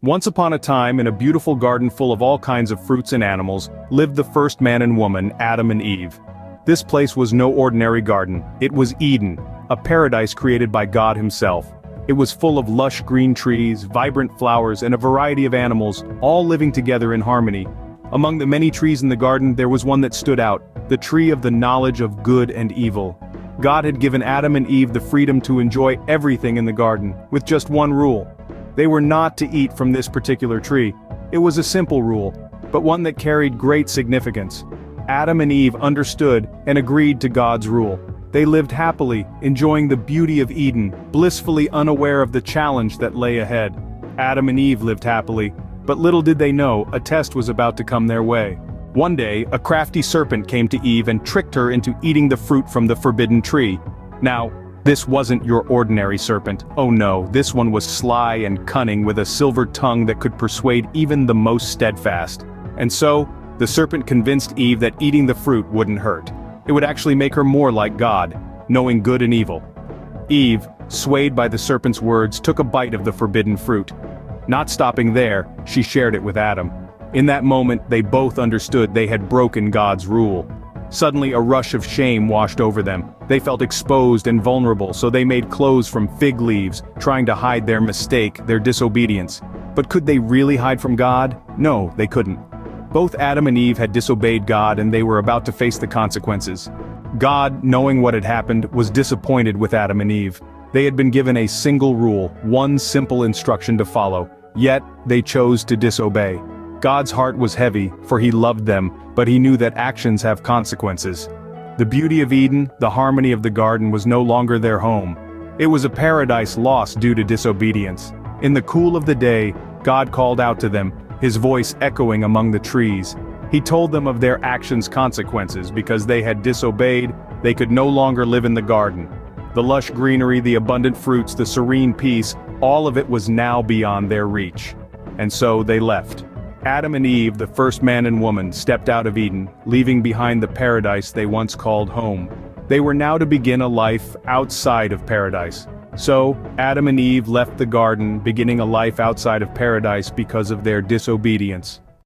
Once upon a time, in a beautiful garden full of all kinds of fruits and animals, lived the first man and woman, Adam and Eve. This place was no ordinary garden. It was Eden, a paradise created by God himself. It was full of lush green trees, vibrant flowers, and a variety of animals, all living together in harmony. Among the many trees in the garden, there was one that stood out, the tree of the knowledge of good and evil. God had given Adam and Eve the freedom to enjoy everything in the garden, with just one rule. They were not to eat from this particular tree. It was a simple rule, but one that carried great significance. Adam and Eve understood and agreed to God's rule. They lived happily, enjoying the beauty of Eden, blissfully unaware of the challenge that lay ahead. Adam and Eve lived happily, but little did they know, a test was about to come their way. One day, a crafty serpent came to Eve and tricked her into eating the fruit from the forbidden tree. Now, this wasn't your ordinary serpent. Oh no, this one was sly and cunning with a silver tongue that could persuade even the most steadfast. And so, the serpent convinced Eve that eating the fruit wouldn't hurt. It would actually make her more like God, knowing good and evil. Eve, swayed by the serpent's words, took a bite of the forbidden fruit. Not stopping there, she shared it with Adam. In that moment, they both understood they had broken God's rule. Suddenly a rush of shame washed over them. They felt exposed and vulnerable, so they made clothes from fig leaves, trying to hide their mistake, their disobedience. But could they really hide from God? No, they couldn't. Both Adam and Eve had disobeyed God and they were about to face the consequences. God, knowing what had happened, was disappointed with Adam and Eve. They had been given a single rule, one simple instruction to follow, yet they chose to disobey. God's heart was heavy, for he loved them, but he knew that actions have consequences. The beauty of Eden, the harmony of the garden, was no longer their home. It was a paradise lost due to disobedience. In the cool of the day, God called out to them, his voice echoing among the trees. He told them of their actions' consequences. Because they had disobeyed, they could no longer live in the garden. The lush greenery, the abundant fruits, the serene peace, all of it was now beyond their reach. And so they left. Adam and Eve, the first man and woman, stepped out of Eden, leaving behind the paradise they once called home. They were now to begin a life outside of paradise. So, Adam and Eve left the garden, beginning a life outside of paradise because of their disobedience.